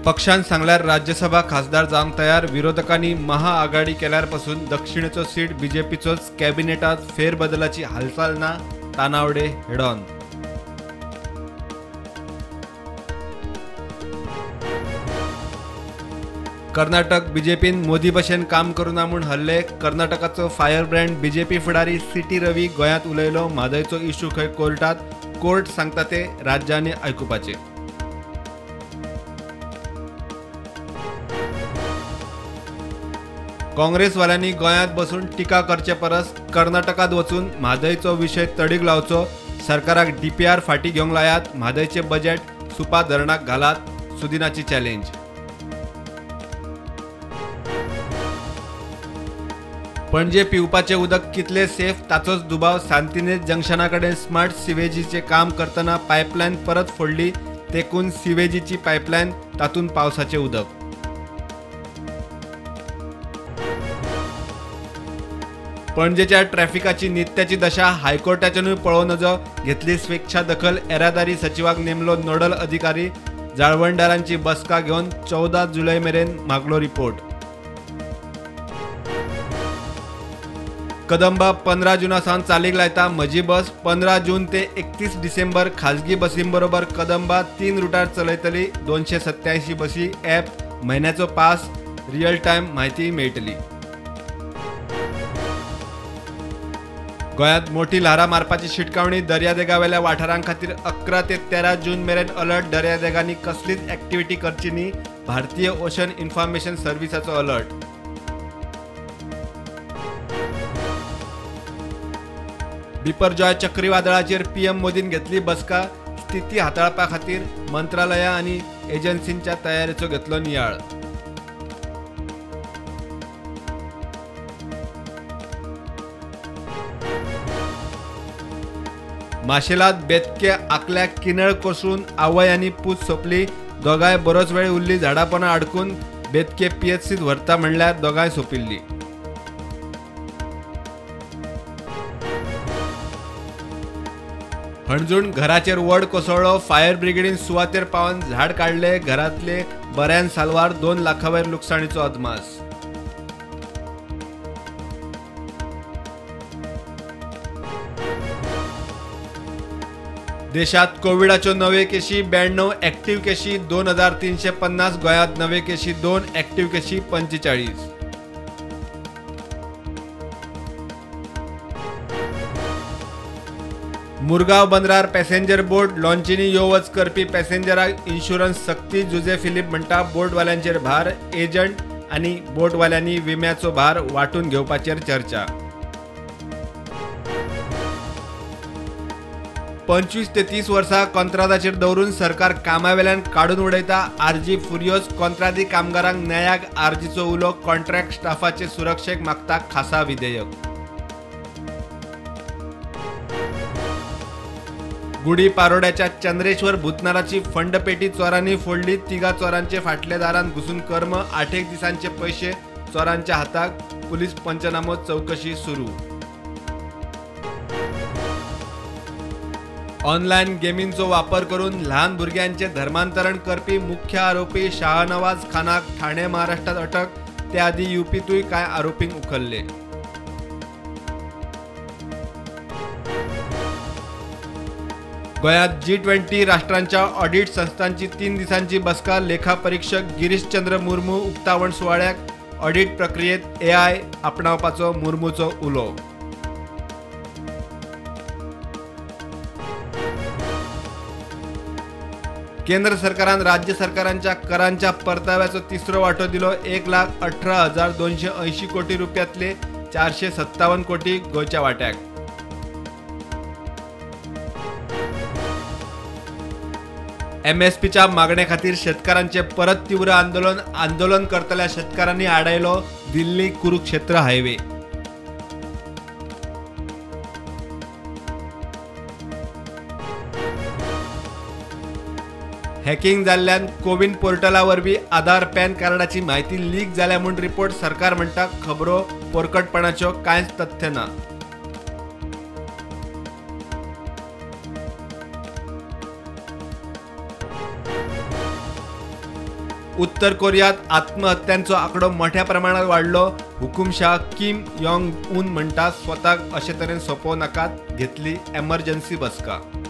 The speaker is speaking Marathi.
पक्षान सांगल्यार राज्यसभा खासदार जावंक तयार. विरोधकांनी महाआघाडी केल्यारपासून दक्षिणेचो सीट बीजेपीचोच. कॅबिनेटात फेरबदलाची हालचाल ना. Tanawade head on. कर्नाटक बीजेपीन मोदी भशेन काम करूना म्हूण हल्ले. कर्नाटकाचो फायर ब्रँड बीजेपी फुडारी सीटी रवी गोंयांत उलयलो. म्हादयचो इश्यू खंय कोर्टात. कोर्ट सांगता ते राज्यांनी आयकुपाचे. काँग्रेसवाल्यांनी गोंयांत बसून टिका करचे परस कर्नाटकात वचून म्हादयचो विशय तडीक लावचो. सरकाराक डीपीआर फाटीं घेवंक लायात. म्हादयचे बजेट सुपा धरणाक घालात. सुदिनाची चॅलेंज. पणजे पिवपाचे उदक कितले सेफ ताचोच दुबाव. सांतिनेज जंक्शना कडेन स्मार्ट सिवेजीचे काम करतना पायपलायन परत फोडली. देखून सिवेजीची पायपलायन तातूंत पावसाचे उदक. पणजेच्या ट्रॅफिकाची नित्याची दशा. हायकोर्टाच्यानूय पळोवन नजो घेतली स्वेच्छा दखल. येरादारी सचिवाक नेमलो नोडल अधिकारी. जाळवणदारांची बसका घेवन 14 जुलै मेरेन मागलो रिपोर्ट. कदंबा 15 जुना सावन चालीक लायता म्हजी बस. 15 जून ते 31 डिसेंबर खाजगी बसींबरोबर कदंबा 3 रुटार चलयतली. 287 बसी. ॲप, म्हयन्याचो पास, रियल टायम म्हायती मेळटली. गोंयांत मोठी ल्हारां मारपाची शिटकावणी. दर्यादेगावेल्या वाठारां खातीर 11 ते 13 जून मेरेन अलर्ट. दर्यादेगांनी कसलीच ॲक्टिव्हिटी करची न्ही. भारतीय ओशन इन्फॉर्मेशन सर्व्हिसाचो अलर्ट. बिपरजॉय चक्रीवादळाचेर पीएम मोदीन घेतली बसका. स्थिती हाताळपा खातीर मंत्रालयां आनी एजन्सींच्या तयारेचो घेतलो नियाळ. माशेलात बेतके आकल्याक किनळ कोसळून आवय आनी पूत सोंपली. दोगांय बरोच वेळ उरली झाडापोना अडकून. बेतके पीएचसीत व्हरता म्हणल्यार दोगांय सोंपिल्ली. हणजूण घराचेर वड कोसळ्ळो. फायर ब्रिगेडीन सुवातेर पावन झाड काडले. घरांतले बऱ्यान साल्वार. 2 लाखांवयर लुकसाणीचो अदमास. देशात कोविडाच्यो नवे केशी 92. ॲक्टिव्ह केशी 2350. गोंयांत नवे केशी 2. ॲक्टिव्ह केशी 45. मुरगांव बंदरार पॅसेंजर बोट. लॉन्चींनी यो वच करपी पॅसेंजराक इन्शुरन्स सक्ती. जुजे फिलीप म्हणटा बोटवाल्यांचेर भार. एजंट आनी बोटवाल्यांनी विम्याचो भार वांटून घेवपाचेर चर्चा. 25 ते 30 वर्सां कंत्राटाचेर दवरून सरकार कामावेल्यान काडून उडयता. आरजी फुरियोस. कंत्राटी कामगारांक न्यायाक आरजीचो उलो. कॉन्ट्रॅक्ट स्टाफाचे सुरक्षेक मागता खासा विधेयक. गुडी पारोड्याच्या चंद्रेश्वर भूतनाराची फंडपेटी चोरांनी फोडली. 3 चोरांचे फाटले दारांत घुसून कर्म. 8 दिसांचे पैसे चोरांच्या हाताक. पुलीस पंचनामो चौकशी सुरू. ऑनलायन गेमींचो वापर करून ल्हान भुरग्यांचे धर्मांतरण करपी मुख्य आरोपी शाहनवाज खानाक ठाणे महाराष्ट्रात अटक. ते आदी युपीतूय कांय आरोपींक उखल्ले. गोंयांत G20 राष्ट्रांच्या ऑडिट संस्थांची 3 दिसांची बसका. लेखा परीक्षक गिरीशचंद्र मुर्मू उक्तावण सुवाळ्याक. ऑडिट प्रक्रियेत AI आपणावपाचो मुर्मूचो उलो. केंद्र सरकारान राज्य सरकारांच्या करांच्या परताव्याचो तिसरो वांटो दिलो. 1,18,280 कोटी रुपयांतले 457 कोटी गोंयच्या वाट्याक. MSPच्या मागणे खातीर शेतकारांचे परत तीव्र आंदोलन. आंदोलन करतल्या शेतकारांनी आडायलो दिल्ली कुरुक्षेत्र हायवे. हॅकिंग जाल्ल्यान कोविन पोर्टला वरवीं आधार पॅन कार्डाची म्हायती लीक जाल्या म्हूण रिपोर्ट. सरकार म्हणटा खबरो पोरकटपणाच्यो कांयच तथ्य ना. उत्तर कोरियात आत्महत्यांचो आंकडो मोठ्या प्रमाणात वाढलो. हुकुमशाह किम योंग उन म्हणटा स्वताक अशे तरेन सोंपोव नाकात, घेतली एमर्जन्सी बसका.